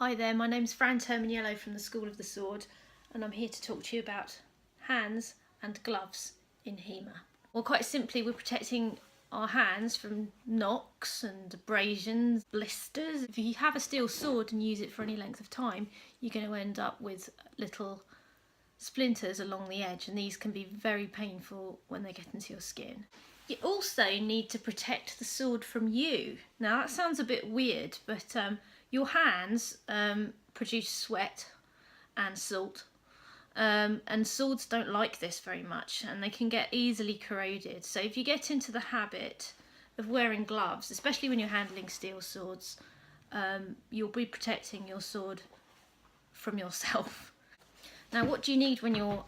Hi there, my name's Fran Terminiello from the School of the Sword, and I'm here to talk to you about hands and gloves in HEMA. Well, quite simply, we're protecting our hands from knocks and abrasions, blisters. If you have a steel sword and use it for any length of time, you're going to end up with little splinters along the edge, and these can be very painful when they get into your skin. You also need to protect the sword from you. Now that sounds a bit weird, but your hands produce sweat and salt, and swords don't like this very much, and they can get easily corroded. So if you get into the habit of wearing gloves, especially when you're handling steel swords, you'll be protecting your sword from yourself. Now, what do you need when you're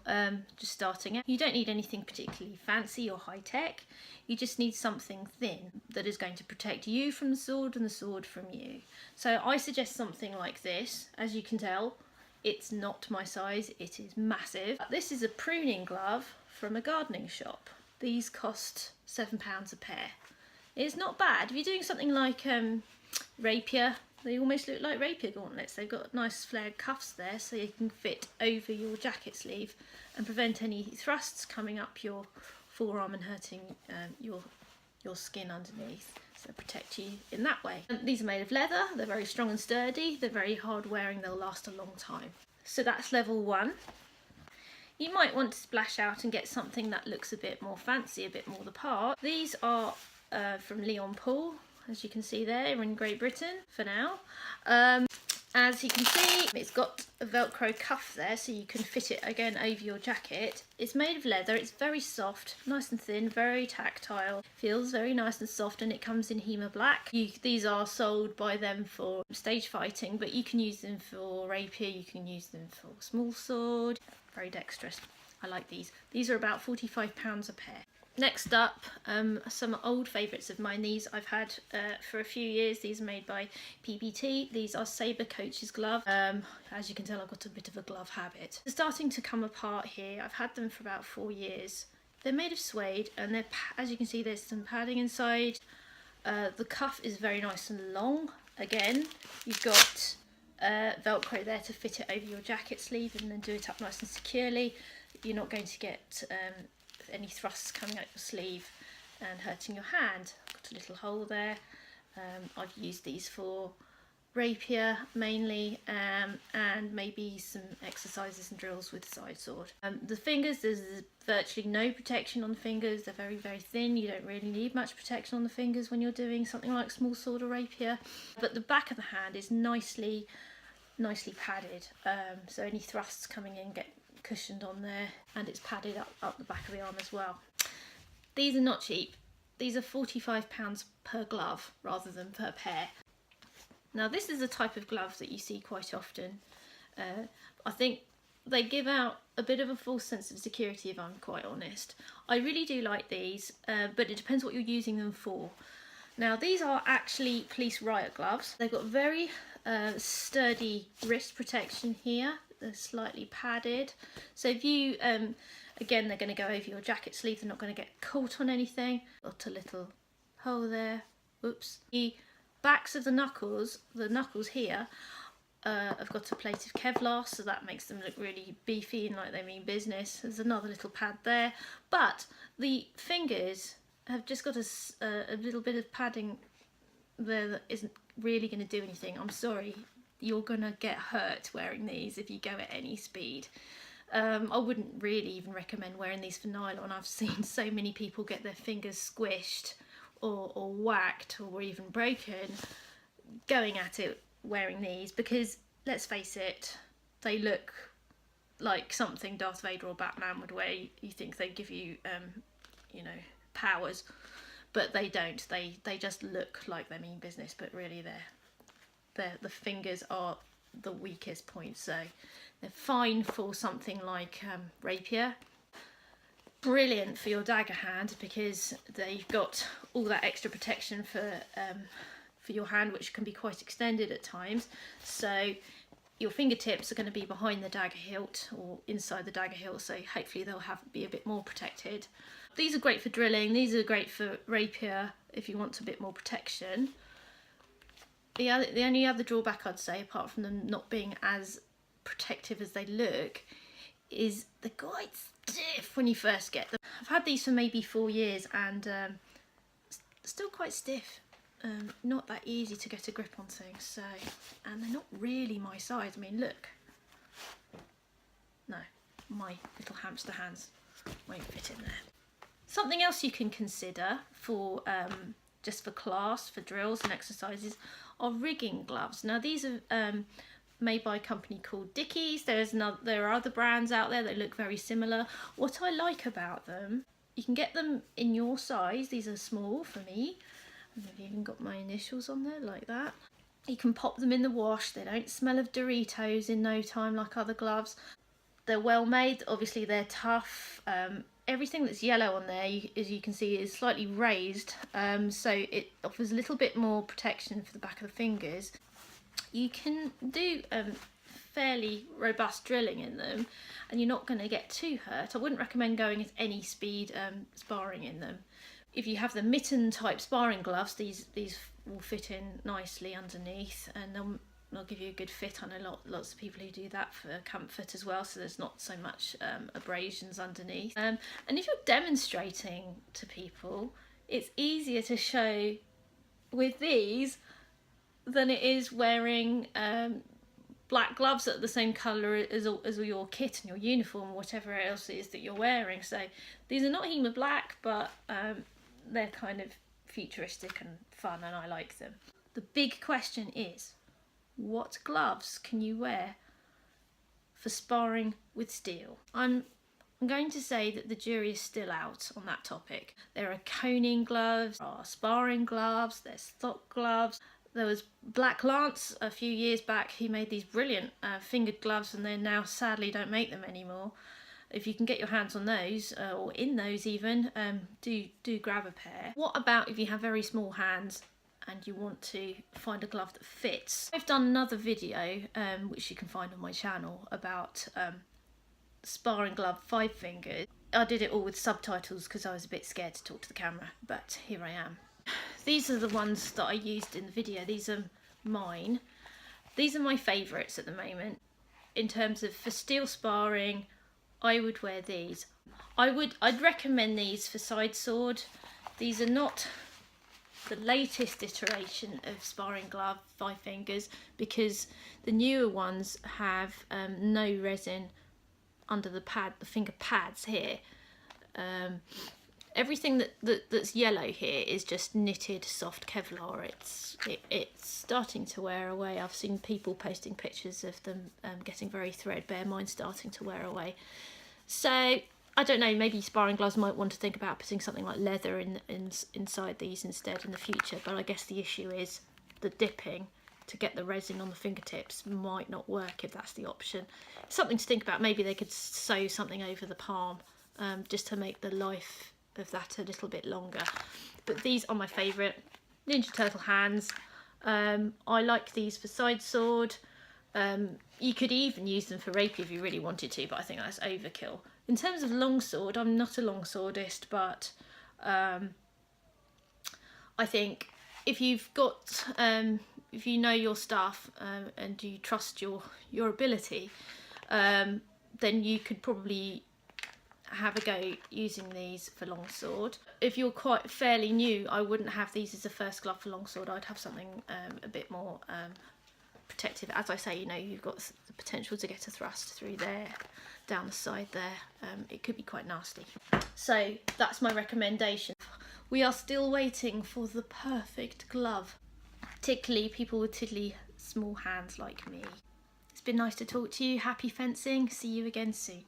just starting out? You don't need anything particularly fancy or high-tech. You just need something thin that is going to protect you from the sword and the sword from you. So I suggest something like this. As you can tell, it's not my size, it is massive. This is a pruning glove from a gardening shop. These cost £7 a pair. It's not bad. If you're doing something like rapier, they almost look like rapier gauntlets. They've got nice flared cuffs there, so you can fit over your jacket sleeve and prevent any thrusts coming up your forearm and hurting your skin underneath. So protect you in that way. These are made of leather. They're very strong and sturdy. They're very hard wearing. They'll last a long time. So that's level 1. You might want to splash out and get something that looks a bit more fancy, a bit more the part. These are from Leon Paul. As you can see there, we're in Great Britain for now. As you can see, it's got a Velcro cuff there, so you can fit it again over your jacket. It's made of leather, it's very soft, nice and thin, very tactile. Feels very nice and soft, and it comes in HEMA black. These are sold by them for stage fighting, but you can use them for rapier, you can use them for small sword. Very dexterous. I like these. These are about £45 a pair. Next up, some old favourites of mine. These I've had for a few years. These are made by PBT. These are Sabre Coach's glove. As you can tell, I've got a bit of a glove habit. They're starting to come apart here. I've had them for about 4 years. They're made of suede, and as you can see, there's some padding inside. The cuff is very nice and long. Again, you've got Velcro there to fit it over your jacket sleeve and then do it up nice and securely. You're not going to get any thrusts coming out your sleeve and hurting your hand. I've got a little hole there. I've used these for rapier mainly, and maybe some exercises and drills with side sword. The fingers, there's virtually no protection on the fingers. They're very, very thin. You don't really need much protection on the fingers when you're doing something like small sword or rapier. But the back of the hand is nicely padded, so any thrusts coming in get cushioned on there, and it's padded up the back of the arm as well. These are not cheap. These are £45 per glove rather than per pair. Now this is a type of glove that you see quite often. I think they give out a bit of a false sense of security, if I'm quite honest. I really do like these, but it depends what you're using them for. Now these are actually police Riot gloves. They've got very sturdy wrist protection here. They're slightly padded, so if you again, they're going to go over your jacket sleeve. They're not going to get caught on anything. Got a little hole there. Oops. The backs of the knuckles here have got a plate of Kevlar, so that makes them look really beefy and like they mean business. There's another little pad there, but the fingers have just got a little bit of padding there that isn't really going to do anything. I'm sorry, you're gonna get hurt wearing these if you go at any speed. I wouldn't really even recommend wearing these for nylon. I've seen so many people get their fingers squished or whacked or even broken going at it wearing these, because let's face it, they look like something Darth Vader or Batman would wear. You think they give you you know, powers, but they don't. They just look like they mean business, but really the fingers are the weakest point, so they're fine for something like rapier. Brilliant for your dagger hand, because they've got all that extra protection for your hand, which can be quite extended at times. So your fingertips are going to be behind the dagger hilt or inside the dagger hilt, so hopefully they'll be a bit more protected. These are great for drilling. These are great for rapier if you want a bit more protection. The only other drawback I'd say, apart from them not being as protective as they look, is they're quite stiff when you first get them. I've had these for maybe 4 years and still quite stiff. Not that easy to get a grip on things, so, and they're not really my size. I mean, look. No, my little hamster hands won't fit in there. Something else you can consider for just for class, for drills and exercises, are rigging gloves. Now these are made by a company called Dickies. There are other brands out there that look very similar. What I like about them, you can get them in your size. These are small for me. I've even got my initials on there like that. You can pop them in the wash. They don't smell of Doritos in no time like other gloves. They're well made, obviously they're tough. Everything that's yellow on there, as you can see, is slightly raised, so it offers a little bit more protection for the back of the fingers. You can do fairly robust drilling in them, and you're not going to get too hurt. I wouldn't recommend going at any speed sparring in them. If you have the mitten type sparring gloves, these will fit in nicely underneath, and they'll give you a good fit. I know lots of people who do that for comfort as well, so there's not so much abrasions underneath. And if you're demonstrating to people, it's easier to show with these than it is wearing black gloves that are the same colour as your kit and your uniform, or whatever else it is that you're wearing. So these are not HEMA black, but they're kind of futuristic and fun, and I like them. The big question is, what gloves can you wear for sparring with steel? I'm going to say that the jury is still out on that topic. There are coning gloves, there are sparring gloves, there's stock gloves. There was Black Lance a few years back. He made these brilliant fingered gloves, and they now sadly don't make them anymore. If you can get your hands on those, or in those even, do grab a pair. What about if you have very small hands and you want to find a glove that fits? I've done another video, which you can find on my channel, about sparring glove 5 fingers. I did it all with subtitles because I was a bit scared to talk to the camera, but here I am. These are the ones that I used in the video. These are mine. These are my favourites at the moment. In terms of for steel sparring, I would wear these. I'd recommend these for side sword. These are not the latest iteration of sparring glove 5 fingers, because the newer ones have no resin under the finger pads here. Everything that's yellow here is just knitted soft Kevlar. It's starting to wear away. I've seen people posting pictures of them getting very threadbare. Mine's starting to wear away. So I don't know, maybe sparring gloves might want to think about putting something like leather inside these instead in the future, but I guess the issue is the dipping to get the resin on the fingertips might not work if that's the option. Something to think about. Maybe they could sew something over the palm just to make the life of that a little bit longer. But these are my favourite. Ninja Turtle hands. I like these for side sword. You could even use them for rapier if you really wanted to, but I think that's overkill. In terms of longsword, I'm not a longswordist, but I think if you've got, if you know your stuff and you trust your ability, then you could probably have a go using these for longsword. If you're quite fairly new, I wouldn't have these as a first glove for longsword. I'd have something a bit more protective. As I say, you know, you've got the potential to get a thrust through there, down the side there. It could be quite nasty. So that's my recommendation. We are still waiting for the perfect glove, particularly people with tiddly small hands like me. It's been nice to talk to you. Happy fencing. See you again soon.